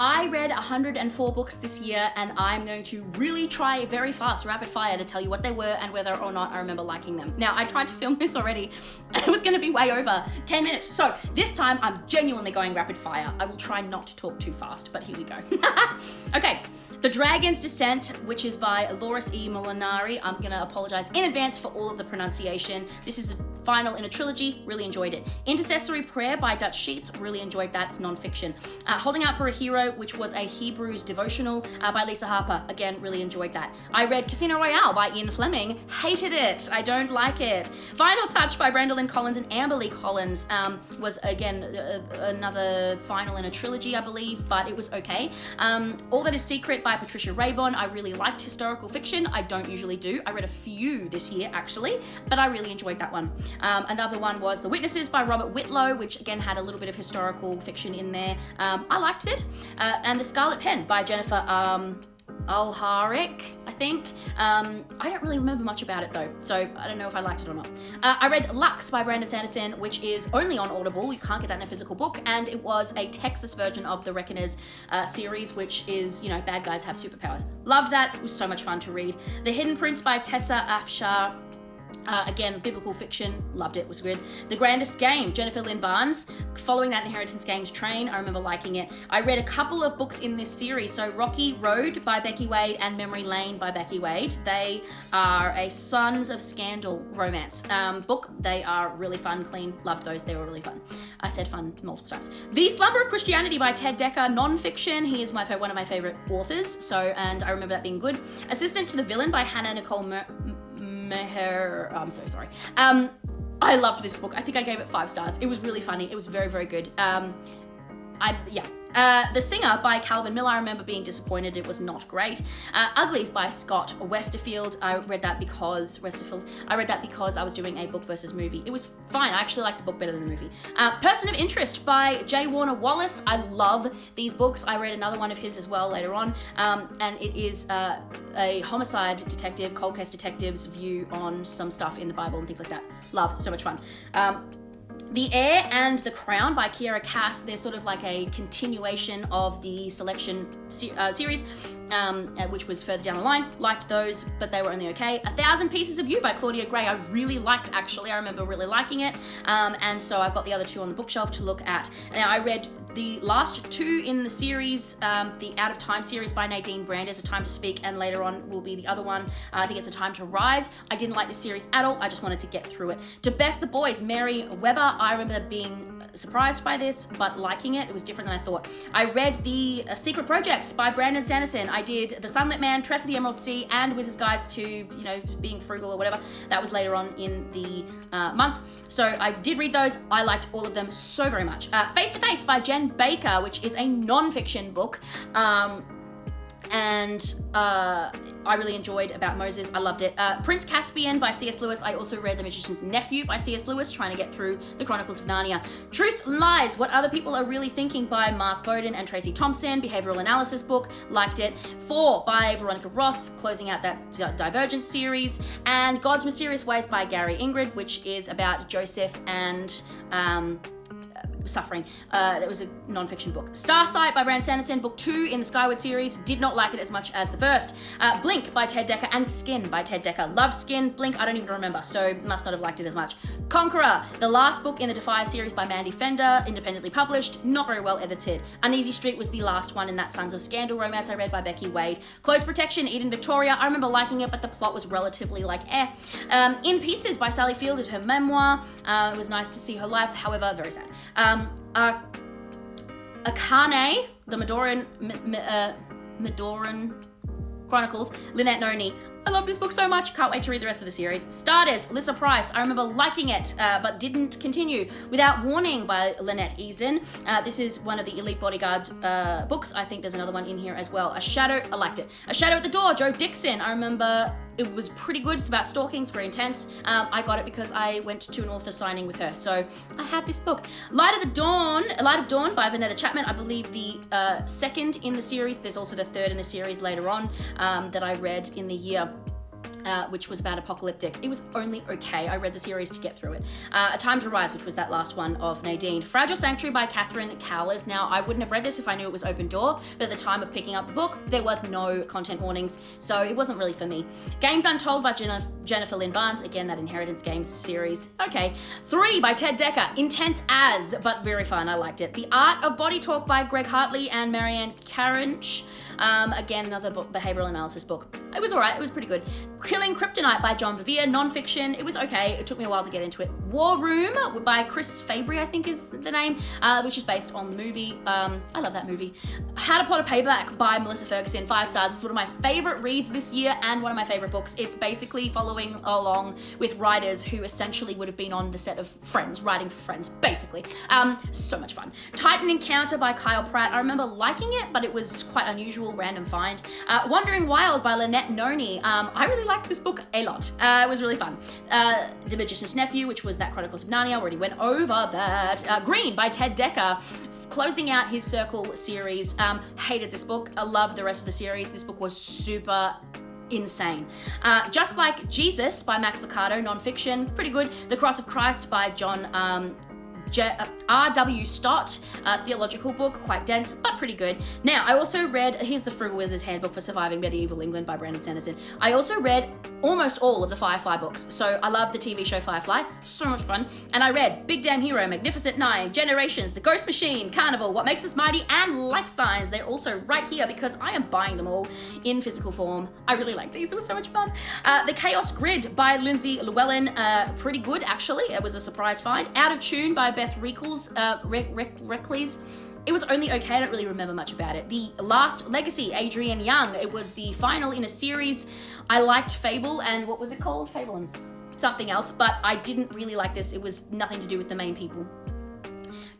I read 104 books this year, and I'm going to really try very fast, rapid fire, to tell you what they were and whether or not I remember liking them. Now, I tried to film this already, and it was going to be way over 10 minutes. So this time, I'm genuinely going rapid fire. I will try not to talk too fast, but here we go. Okay. The Dragon's Descent, which is by Loris E. Molinari. I'm going to apologize in advance for all of the pronunciation. This is the final in a trilogy. Really enjoyed it. Intercessory Prayer by Dutch Sheets. Really enjoyed that. It's non-fiction. Holding Out for a Hero, which was a Hebrews devotional by Lisa Harper. Again, really enjoyed that. I read Casino Royale by Ian Fleming. Hated it. I don't like it. Final Touch by Brenda Lynn Collins and Amber Lee Collins was, again, another final in a trilogy, I believe, but it was okay. All That Is Secret by Patricia Raybon. I really liked historical fiction. I don't usually do. I read a few this year, actually, but I really enjoyed that one. Another one was The Witnesses by Robert Whitlow, which again had a little bit of historical fiction in there. I liked it. And The Scarlet Pen by Jennifer Alharik, I think. I don't really remember much about it though, so I don't know if I liked it or not. I read Lux by Brandon Sanderson, which is only on Audible. You can't get that in a physical book, and it was a Texas version of the Reckoners series, which is, bad guys have superpowers. Loved that. It was so much fun to read. The Hidden Prince by Tessa Afshar. Again, biblical fiction, loved it, was good. The Grandest Game, Jennifer Lynn Barnes. Following that Inheritance Games train, I remember liking it. I read a couple of books in this series. So Rocky Road by Becky Wade and Memory Lane by Becky Wade. They are a Sons of Scandal romance book. They are really fun, clean. Loved those. They were really fun. I said fun multiple times. The Slumber of Christianity by Ted Decker, non-fiction. He is one of my favorite authors. And I remember that being good. Assistant to the Villain by Hannah Nicole Meher. I'm so sorry. I loved this book. I think I gave it 5 stars. It was really funny. It was very, very good. The Singer by Calvin Miller. I remember being disappointed. It was not great. Uglies by Scott Westerfield. I read that because I was doing a book versus movie. It was fine. I actually liked the book better than the movie. Person of Interest by J. Warner Wallace. I love these books. I read another one of his as well later on. And it is a homicide detective, cold case detective's view on some stuff in the Bible and things like that. Love. So much fun. The Heir and the Crown by Kiera Cass. They're sort of like a continuation of the Selection series, which was further down the line. Liked those, but they were only okay. 1,000 Pieces of You by Claudia Gray. I really liked, actually. I remember really liking it. And so I've got the other 2 on the bookshelf to look at. Now, I read the last 2 in the series, the Out of Time series by Nadine Brandes, A Time to Speak, and later on will be the other one. I think it's A Time to Rise. I didn't like the series at all. I just wanted to get through it. To Best the Boys, Mary Weber. I remember being surprised by this, but liking it. It was different than I thought. I read The Secret Projects by Brandon Sanderson. I did The Sunlit Man, Tress of the Emerald Sea, and Wizard's Guides to, being frugal or whatever. That was later on in the month. So I did read those. I liked all of them so very much. Face to Face by Jen Baker, which is a non-fiction book. And I really enjoyed About Moses. I loved it. Prince Caspian by C.S. Lewis. I also read The Magician's Nephew by C.S. Lewis, trying to get through the Chronicles of Narnia. Truth Lies, What Other People Are Really Thinking by Mark Bowden and Tracy Thompson, behavioral analysis book. Liked it. 4 by Veronica Roth, closing out that Divergent series. And God's Mysterious Ways by Gary Ingrid, which is about Joseph and suffering. That was a non-fiction book. Starsight by Brandon Sanderson, book 2 in the Skyward series. Did not like it as much as the first. Blink by Ted Decker and Skin by Ted Decker. Loved Skin. Blink, I don't even remember, so must not have liked it as much. Conqueror, the last book in the Defy series by Mandy Fender, independently published, not very well edited. Uneasy Street was the last one in that Sons of Scandal romance I read by Becky Wade. Close Protection, Eden Victoria. I remember liking it, but the plot was relatively In Pieces by Sally Field is her memoir. It was nice to see her life, however, very sad. Akane, the Medoran Chronicles, Lynette Noni. I love this book so much. Can't wait to read the rest of the series. Starters, Lissa Price. I remember liking it, but didn't continue. Without Warning by Lynette Eason. This is one of the Elite Bodyguard books. I think there's another one in here as well. A Shadow, I liked it. A Shadow at the Door, Joe Dixon. I remember it was pretty good. It's about stalking. It's very intense. I got it because I went to an author signing with her. So I have this book. Light of Dawn by Vanetta Chapman. I believe the second in the series. There's also the third in the series later on that I read in the year. which was about apocalyptic. It was only okay. I read the series to get through it. A Time to Rise, which was that last one of Nadine. Fragile Sanctuary by Catherine Cowles. Now, I wouldn't have read this if I knew it was open door, but at the time of picking up the book, there was no content warnings, so it wasn't really for me. Games Untold by Jennifer Lynn Barnes. Again, that Inheritance Games series. Okay. 3 by Ted Decker. Intense as, but very fun. I liked it. The Art of Body Talk by Greg Hartley and Marianne Carinch. Again, another behavioral analysis book. It was alright, it was pretty good. Killing Kryptonite by John Bevere, non-fiction. It was okay, it took me a while to get into it. War Room by Chris Fabry, I think is the name, which is based on the movie. I love that movie. How to Plot a Payback by Melissa Ferguson, 5 stars. It's one of my favorite reads this year and one of my favorite books. It's basically following along with writers who essentially would have been on the set of Friends, writing for Friends, basically. So much fun. Titan Encounter by Kyle Pratt. I remember liking it, but it was quite unusual, random find. Wandering Wild by Lynette Noni. I really liked this book a lot. It was really fun. The Magician's Nephew, which was that Chronicles of Narnia, already went over that. Green by Ted Decker, closing out his Circle series. Hated this book. I loved the rest of the series. This book was super insane. Just Like Jesus by Max Lucado, non-fiction, pretty good. The Cross of Christ by John R.W. Stott, theological book, quite dense, but pretty good. Now, I also read, here's the Frugal Wizard's Handbook for Surviving Medieval England by Brandon Sanderson. I also read almost all of the Firefly books. So I love the TV show Firefly, so much fun. And I read Big Damn Hero, Magnificent Nine, Generations, The Ghost Machine, Carnival, What Makes Us Mighty, and Life Signs. They're also right here because I am buying them all in physical form. I really like these, it was so much fun. The Chaos Grid by Lindsay Llewellyn, pretty good actually. It was a surprise find. Out of Tune by Beth Reckles. It was only okay, I don't really remember much about it. The Last Legacy, Adrienne Young. It was the final in a series. I liked Fable and what was it called? Fable and something else, but I didn't really like this. It was nothing to do with the main people.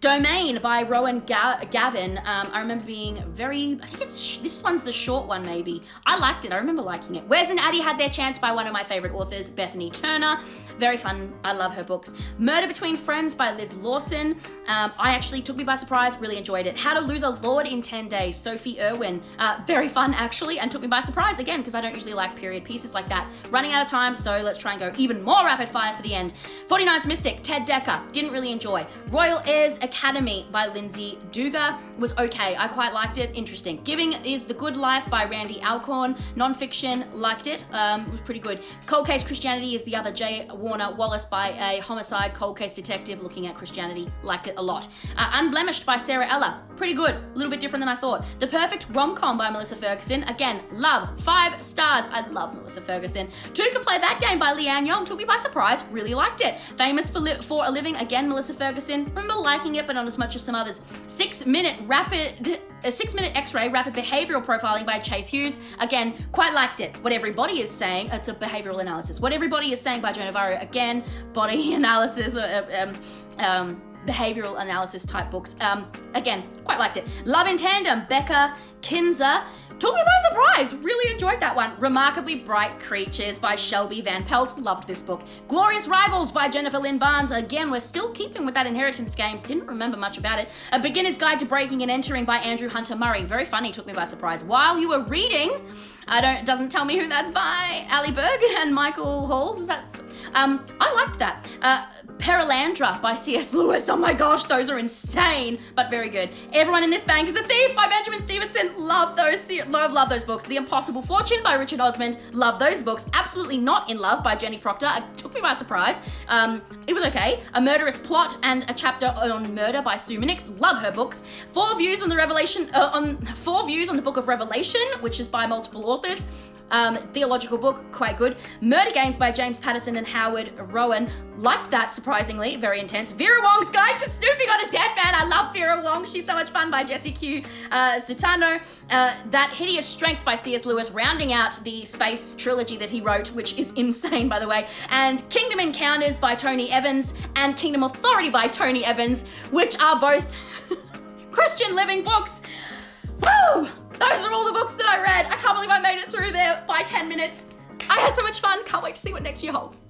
Domain by Rowan Gavin. I remember being I think this one's the short one maybe. I liked it, I remember liking it. Wes and Addie Had Their Chance by one of my favorite authors, Bethany Turner. Very fun, I love her books. Murder Between Friends by Liz Lawson. I actually took me by surprise, really enjoyed it. How to Lose a Lord in 10 Days, Sophie Irwin. Very fun actually, and took me by surprise again, because I don't usually like period pieces like that. Running out of time, so let's try and go even more rapid fire for the end. 49th Mystic, Ted Decker, didn't really enjoy. Royal Heirs Academy by Lindsay Duga was okay, I quite liked it, interesting. Giving is the Good Life by Randy Alcorn, non-fiction, liked it, it was pretty good. Cold Case Christianity is the other, J. Warner Wallace by a homicide cold case detective looking at Christianity, liked it a lot. Unblemished by Sarah Ella, pretty good, a little bit different than I thought. The Perfect Rom-Com by Melissa Ferguson, again, love, 5 stars, I love Melissa Ferguson. Two Can Play That Game by Leanne Young, took me by surprise, really liked it. Famous for a Living, again, Melissa Ferguson, remember liking it, but not as much as some others. 6 Minute X-Ray Rapid Behavioral Profiling by Chase Hughes, again, quite liked it. What Everybody Is Saying, it's a behavioral analysis. What Everybody Is Saying by Joe Navarro, again, body analysis, behavioral analysis type books. Again, quite liked it. Love in Tandem, Becca Kinzer, took me by surprise, really enjoyed that one. Remarkably Bright Creatures by Shelby Van Pelt, loved this book. Glorious Rivals by Jennifer Lynn Barnes, again, we're still keeping with that Inheritance Games, didn't remember much about it. A Beginner's Guide to Breaking and Entering by Andrew Hunter Murray, very funny, took me by surprise. While You Were Reading, it doesn't tell me who that's by, Ali Berg and Michael Halls, I liked that. Perilandra by C.S. Lewis, oh my gosh, those are insane, but very good. Everyone in This Bank is a Thief by Benjamin Stevenson, love those books. The Impossible Fortune by Richard Osmond, love those books. Absolutely Not in Love by Jenny Proctor, it took me by surprise. It was okay. A Murderous Plot and a Chapter on Murder by Sue Minix, love her books. 4 Views on the Book of Revelation, which is by multiple authors. Theological book, quite good. Murder Games by James Patterson and Howard Rowan, liked that surprisingly, very intense. Vera Wong's Guide to Snooping on a Dead Man, I love Vera Wong, she's so much fun, by Jessie Q. Sutano. That Hideous Strength by C.S. Lewis, rounding out the space trilogy that he wrote, which is insane by the way. And Kingdom Encounters by Tony Evans and Kingdom Authority by Tony Evans, which are both Christian living books. Woo! Those are all the books that I read. I can't believe I made it through there by 10 minutes. I had so much fun. Can't wait to see what next year holds.